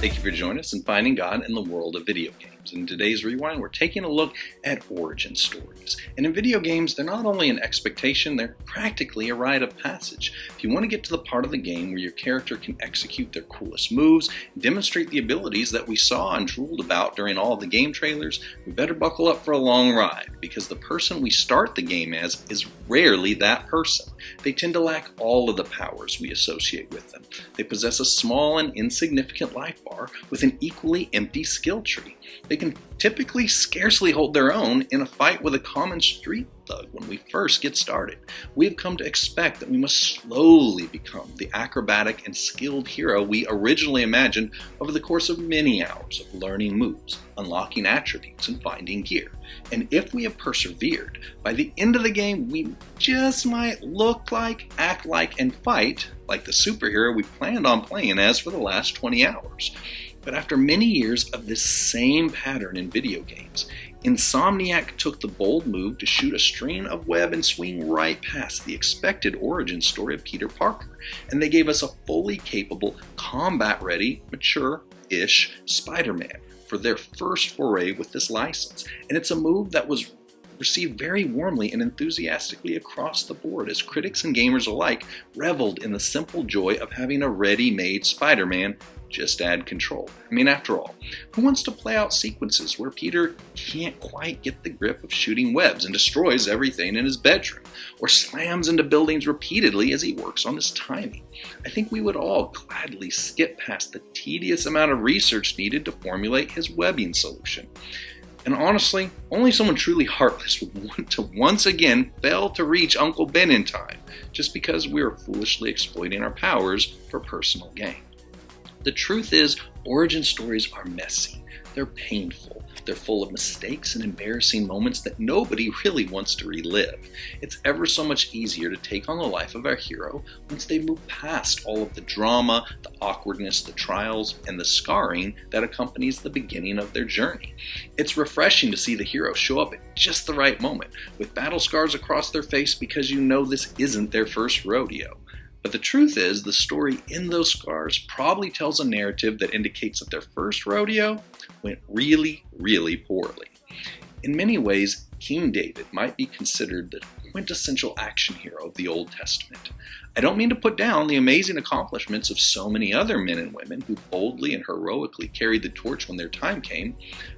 Thank you for joining us in Finding God in the World of Video Games. In today's Rewind, we're taking a look at origin stories. And in video games, they're not only an expectation, they're practically a rite of passage. If you want to get to the part of the game where your character can execute their coolest moves, demonstrate the abilities that we saw and drooled about during all of the game trailers, we better buckle up for a long ride, because the person we start the game as is rarely that person. They tend to lack all of the powers we associate with them. They possess a small and insignificant life bar with an equally empty skill tree. They can typically scarcely hold their own in a fight with a common street thug when we first get started. We have come to expect that we must slowly become the acrobatic and skilled hero we originally imagined over the course of many hours of learning moves, unlocking attributes, and finding gear. And if we have persevered, by the end of the game we just might look like, act like, and fight like the superhero we planned on playing as for the last 20 hours. But after many years of this same pattern in video games, Insomniac took the bold move to shoot a string of web and swing right past the expected origin story of Peter Parker, and they gave us a fully capable, combat-ready, mature-ish Spider-Man for their first foray with this license. And it's a move that was received very warmly and enthusiastically across the board as critics and gamers alike reveled in the simple joy of having a ready-made Spider-Man. Just add control. I mean, after all, who wants to play out sequences where Peter can't quite get the grip of shooting webs and destroys everything in his bedroom, or slams into buildings repeatedly as he works on his timing? I think we would all gladly skip past the tedious amount of research needed to formulate his webbing solution. And honestly, only someone truly heartless would want to once again fail to reach Uncle Ben in time, just because we are foolishly exploiting our powers for personal gain. The truth is, origin stories are messy, they're painful, they're full of mistakes and embarrassing moments that nobody really wants to relive. It's ever so much easier to take on the life of our hero once they move past all of the drama, the awkwardness, the trials, and the scarring that accompanies the beginning of their journey. It's refreshing to see the hero show up at just the right moment, with battle scars across their face, because you know this isn't their first rodeo. But the truth is, the story in those scars probably tells a narrative that indicates that their first rodeo went really, really poorly. In many ways, King David might be considered the quintessential action hero of the Old Testament. I don't mean to put down the amazing accomplishments of so many other men and women who boldly and heroically carried the torch when their time came,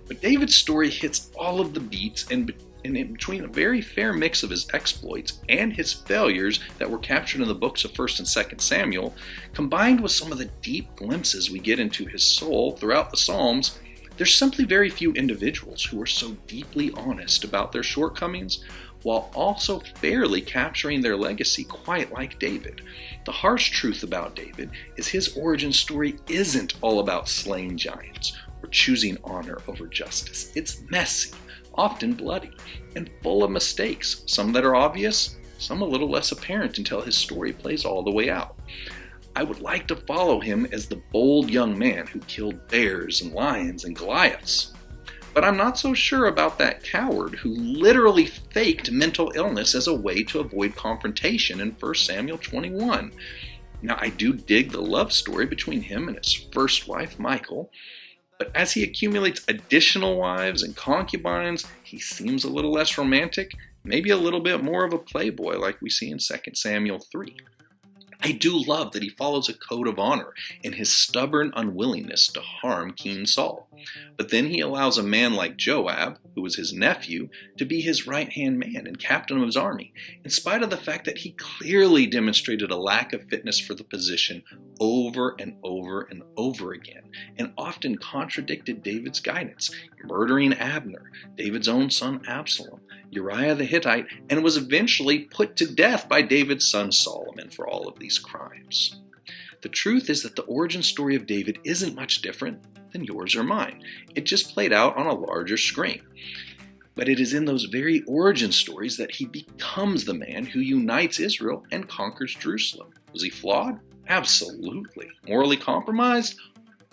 but David's story hits all of the beats and in between a very fair mix of his exploits and his failures that were captured in the books of 1st and 2nd Samuel, combined with some of the deep glimpses we get into his soul throughout the Psalms. There's simply very few individuals who are so deeply honest about their shortcomings, while also fairly capturing their legacy quite like David. The harsh truth about David is his origin story isn't all about slaying giants or choosing honor over justice. It's messy, often bloody, and full of mistakes, some that are obvious, some a little less apparent until his story plays all the way out. I would like to follow him as the bold young man who killed bears and lions and Goliaths. But I'm not so sure about that coward who literally faked mental illness as a way to avoid confrontation in 1 Samuel 21. Now, I do dig the love story between him and his first wife, Michal, but as he accumulates additional wives and concubines, he seems a little less romantic, maybe a little bit more of a playboy like we see in 2 Samuel 3. I do love that he follows a code of honor in his stubborn unwillingness to harm King Saul. But then he allows a man like Joab, who was his nephew, to be his right-hand man and captain of his army, in spite of the fact that he clearly demonstrated a lack of fitness for the position over and over and over again, and often contradicted David's guidance, murdering Abner, David's own son Absalom, Uriah the Hittite, and was eventually put to death by David's son Solomon for all of these crimes. The truth is that the origin story of David isn't much different than yours or mine. It just played out on a larger screen. But it is in those very origin stories that he becomes the man who unites Israel and conquers Jerusalem. Was he flawed? Absolutely. Morally compromised?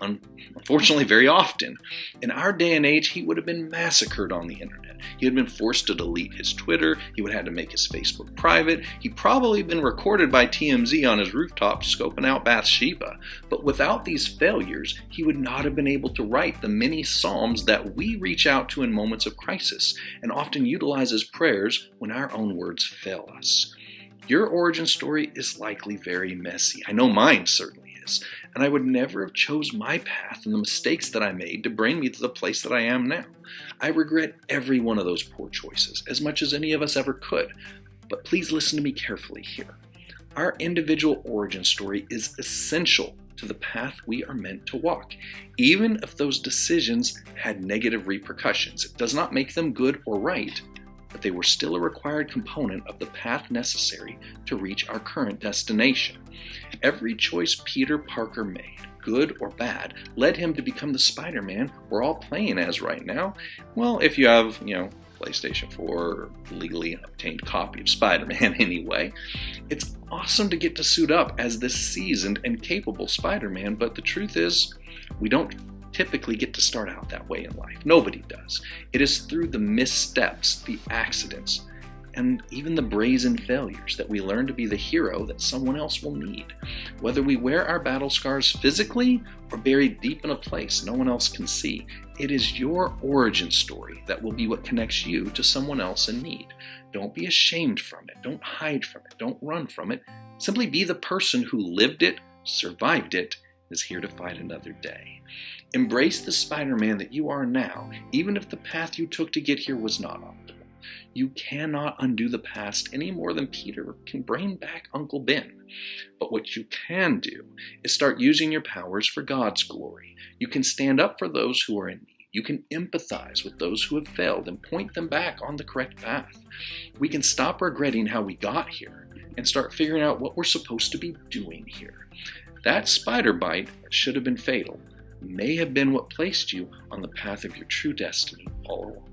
unfortunately very often. In our day and age, he would have been massacred on the internet. He had been forced to delete his Twitter. He would have had to make his Facebook private. He'd probably been recorded by TMZ on his rooftop scoping out Bathsheba. But without these failures, he would not have been able to write the many psalms that we reach out to in moments of crisis and often utilize as prayers when our own words fail us. Your origin story is likely very messy. I know mine certainly is. And I would never have chose my path and the mistakes that I made to bring me to the place that I am now. I regret every one of those poor choices, as much as any of us ever could. But please listen to me carefully here. Our individual origin story is essential to the path we are meant to walk. Even if those decisions had negative repercussions, it does not make them good or right, but they were still a required component of the path necessary to reach our current destination. Every choice Peter Parker made, good or bad, led him to become the Spider-Man we're all playing as right now. Well, if you have, PlayStation 4 or legally obtained copy of Spider-Man anyway. It's awesome to get to suit up as this seasoned and capable Spider-Man, but the truth is, we don't typically get to start out that way in life. Nobody does. It is through the missteps, the accidents, and even the brazen failures that we learn to be the hero that someone else will need. Whether we wear our battle scars physically or buried deep in a place no one else can see, it is your origin story that will be what connects you to someone else in need. Don't be ashamed from it. Don't hide from it. Don't run from it. Simply be the person who lived it, survived it, is here to fight another day. Embrace the Spider-Man that you are now, even if the path you took to get here was not optimal. You cannot undo the past any more than Peter can bring back Uncle Ben. But what you can do is start using your powers for God's glory. You can stand up for those who are in need. You can empathize with those who have failed and point them back on the correct path. We can stop regretting how we got here and start figuring out what we're supposed to be doing here. That spider bite that should have been fatal may have been what placed you on the path of your true destiny all along.